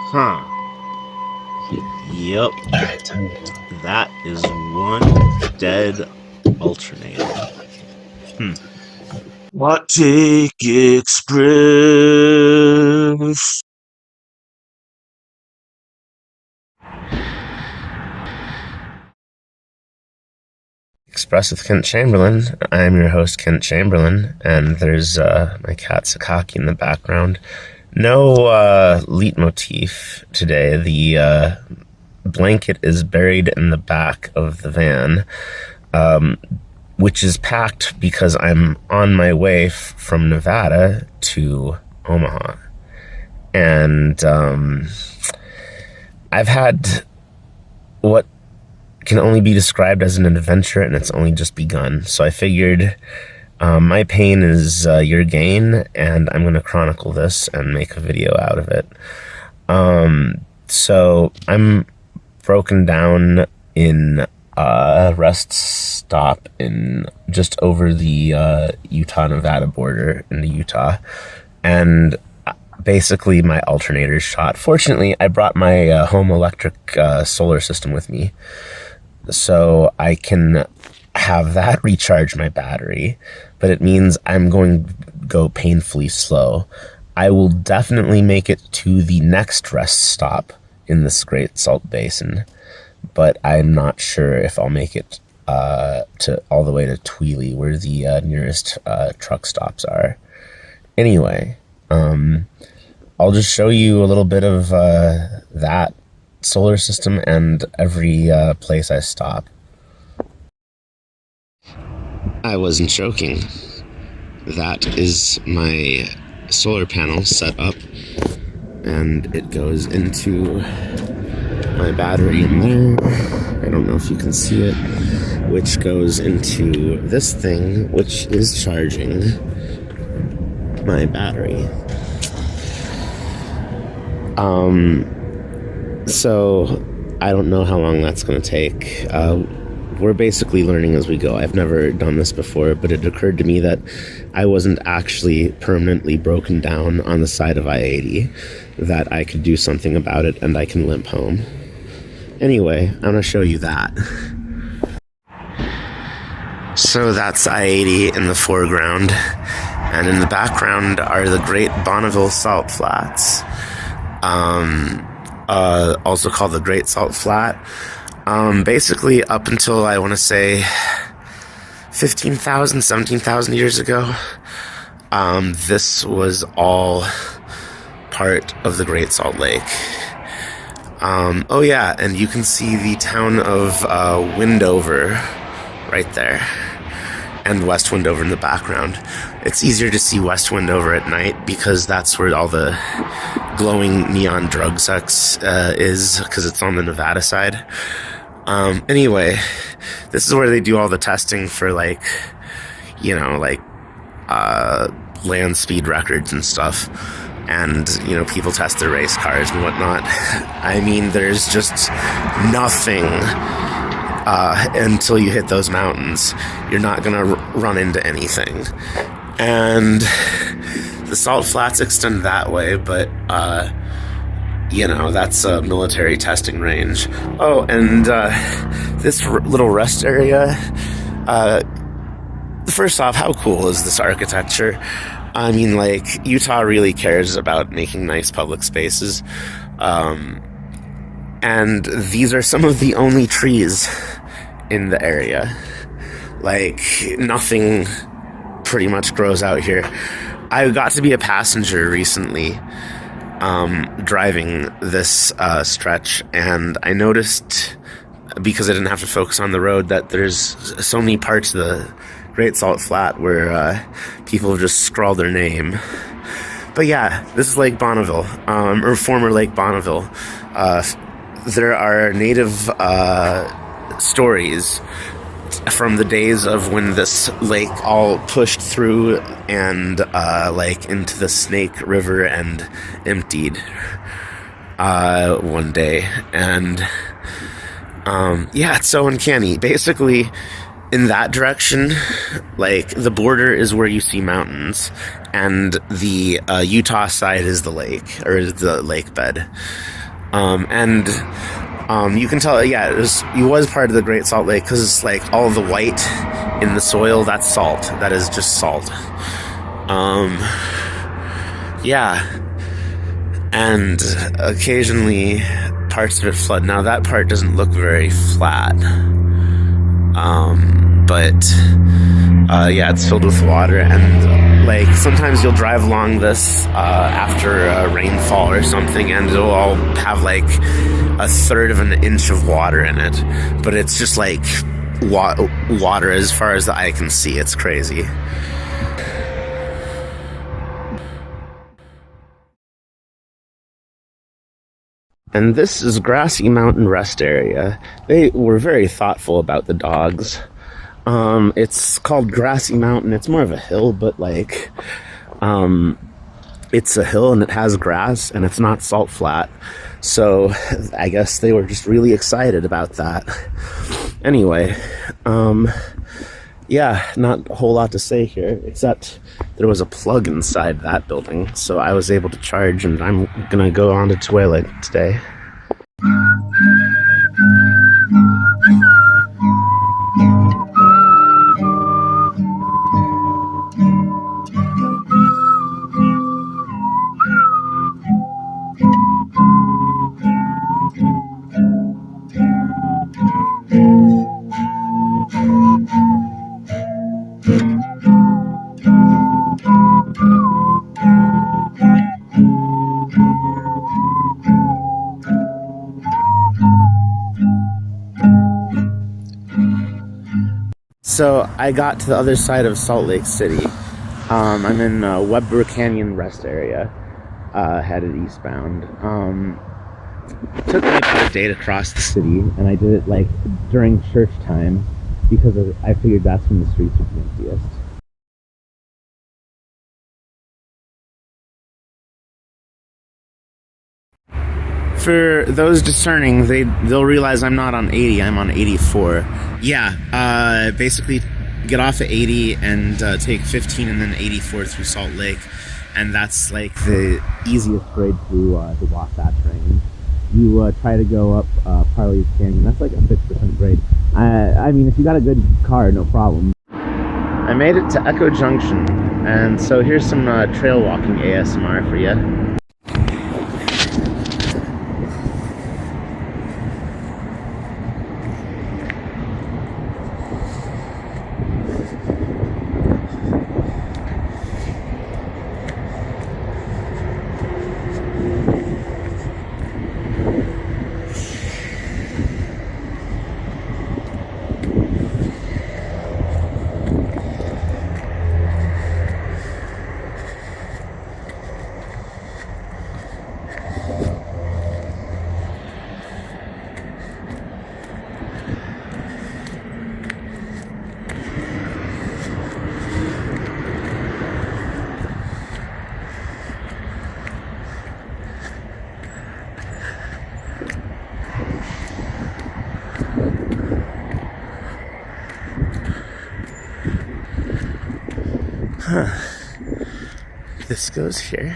Huh. Yep. Alright, time. That is one dead alternator. Latte Express. Express with Kent Chamberlain. I'm your host, Kent Chamberlain, and there's my cat Sakaki in the background. No leitmotif today. The blanket is buried in the back of the van, which is packed because I'm on my way from Nevada to Omaha. And I've had what can only be described as an adventure, and it's only just begun. So I figured my pain is your gain, and I'm going to chronicle this and make a video out of it. So I'm broken down in a rest stop in just over the Utah-Nevada border into Utah, and basically my alternator's shot. Fortunately, I brought my home electric solar system with me, so I can have that recharge my battery, but it means I'm going to go painfully slow. I will definitely make it to the next rest stop in this Great Salt Basin, but I'm not sure if I'll make it to all the way to Tweely, where the nearest truck stops are. Anyway, I'll just show you a little bit of that solar system and every place I stop. I wasn't joking. That is my solar panel set up, and it goes into my battery in there. I don't know if you can see it, which goes into this thing, which is charging my battery. So I don't know how long that's going to take. We're basically learning as we go. I've never done this before, but it occurred to me that I wasn't actually permanently broken down on the side of I-80, that I could do something about it and I can limp home. Anyway, I'm going to show you that. So that's I-80 in the foreground, and in the background are the Great Bonneville Salt Flats. Also called the Great Salt Flat. Basically up until, I want to say, 15,000, 17,000 years ago, this was all part of the Great Salt Lake. Oh yeah, and you can see the town of Windover right there, and West Windover in the background. It's easier to see West Windover at night because that's where all the glowing neon drug sex is, because it's on the Nevada side. Anyway, this is where they do all the testing for, like, you know, like land speed records and stuff, and, you know, people test their race cars and whatnot. I mean, there's just nothing until you hit those mountains. You're not gonna run into anything. And the salt flats extend that way, but you know, that's a military testing range. Oh, and this little rest area, first off, how cool is this architecture? I mean, like, Utah really cares about making nice public spaces, and these are some of the only trees in the area. Like, nothing pretty much grows out here. I got to be a passenger recently, driving this stretch, and I noticed, because I didn't have to focus on the road, that there's so many parts of the Great Salt Flat where people have just scrawled their name. But yeah, this is Lake Bonneville, or former Lake Bonneville. There are native stories from the days of when this lake all pushed through and like into the Snake River and emptied one day. And yeah, it's so uncanny. Basically, in that direction, like the border is where you see mountains, and the Utah side is the lake or is the lake bed. And you can tell, yeah, it was part of the Great Salt Lake because like all the white in the soil, that's salt. That is just salt. Yeah, and occasionally parts of it flood. Now that part doesn't look very flat, but yeah, it's filled with water, and like sometimes you'll drive along this after a rainfall or something, and it'll all have like a third of an inch of water in it, but it's just like water as far as the eye can see. It's crazy. And this is Grassy Mountain Rest Area. They were very thoughtful about the dogs. It's called Grassy Mountain. It's more of a hill, but like, it's a hill and it has grass and it's not salt flat. So I guess they were just really excited about that. Anyway, yeah, not a whole lot to say here, except there was a plug inside that building, so I was able to charge, and I'm gonna go on to toilet today. So I got to the other side of Salt Lake City. I'm in Weber Canyon Rest Area, headed eastbound. It took me about a day to cross the city, and I did it like during church time because I figured that's when the streets would be emptiest. For those discerning, they'll realize I'm not on 80, I'm on 84. Yeah, basically get off at 80 and take 15 and then 84 through Salt Lake, and that's like the easiest grade to walk that train. You try to go up Parley's Canyon, that's like a 50% grade. I mean, if you got a good car, no problem. I made it to Echo Junction, and so here's some trail walking ASMR for you. This goes here.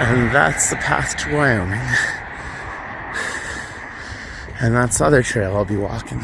And that's the path to Wyoming. And that's the other trail I'll be walking.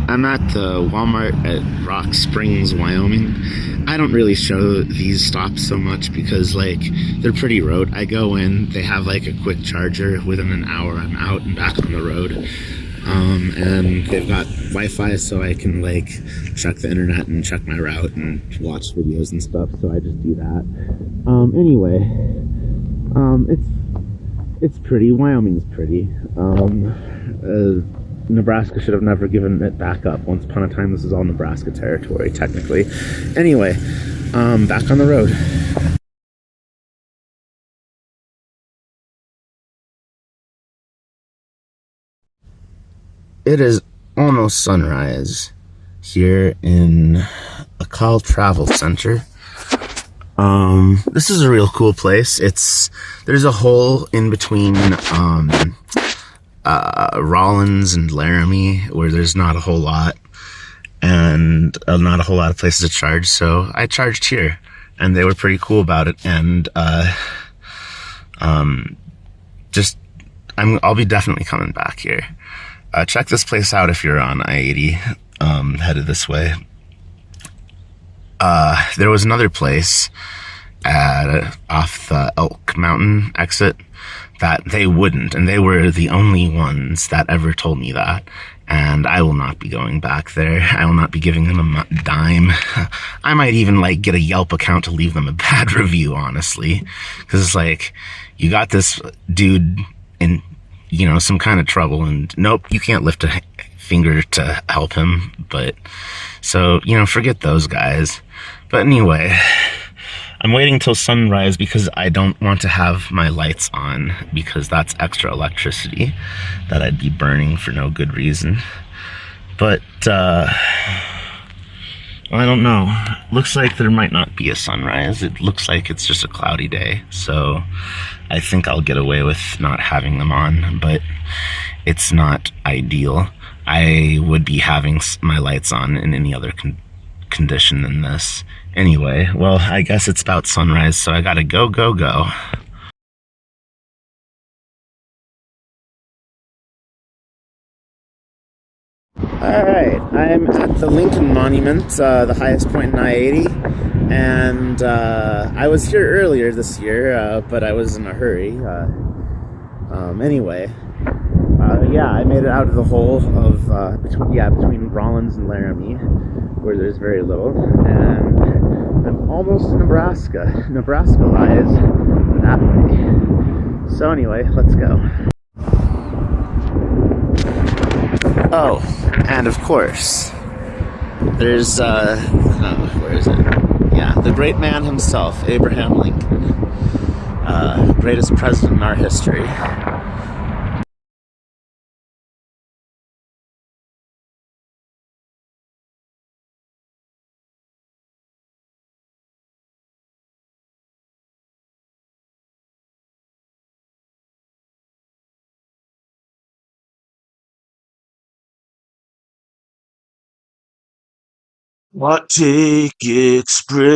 I'm at the Walmart at Rock Springs, Wyoming. I don't really show these stops so much because, like, they're pretty road. I go in, they have like a quick charger. Within an hour, I'm out and back on the road. And they've got Wi-Fi, so I can like check the internet and check my route and watch videos and stuff. So I just do that. Anyway, it's pretty. Wyoming's pretty. Nebraska should have never given it back up. Once upon a time, this is all Nebraska territory, technically. Anyway, back on the road. It is almost sunrise here in a Call Travel Center. This is a real cool place. There's a hole in between Rollins and Laramie where there's not a whole lot and not a whole lot of places to charge, so I charged here and they were pretty cool about it. And just I'll be definitely coming back here. Check this place out if you're on I-80 headed this way. There was another place off the Elk Mountain exit that they wouldn't, and they were the only ones that ever told me that. And I will not be going back there. I will not be giving them a dime. I might even like get a Yelp account to leave them a bad review, honestly, because it's like, you got this dude in, you know, some kind of trouble, and nope, you can't lift a finger to help him. But so, you know, forget those guys. But anyway, I'm waiting till sunrise because I don't want to have my lights on, because that's extra electricity that I'd be burning for no good reason. But I don't know. Looks like there might not be a sunrise. It looks like it's just a cloudy day, so I think I'll get away with not having them on, but it's not ideal. I would be having my lights on in any other condition than this. Anyway, well, I guess it's about sunrise, so I gotta go. Alright, I'm at the Lincoln Monument, the highest point in I-80, and I was here earlier this year, but I was in a hurry. Anyway, yeah, I made it out of the hole of between Rollins and Laramie, where there's very little, and I'm almost in Nebraska. Nebraska lies that way. So anyway, let's go. Oh, and of course, there's where is it? Yeah, the great man himself, Abraham Lincoln, greatest president in our history. What Take Express.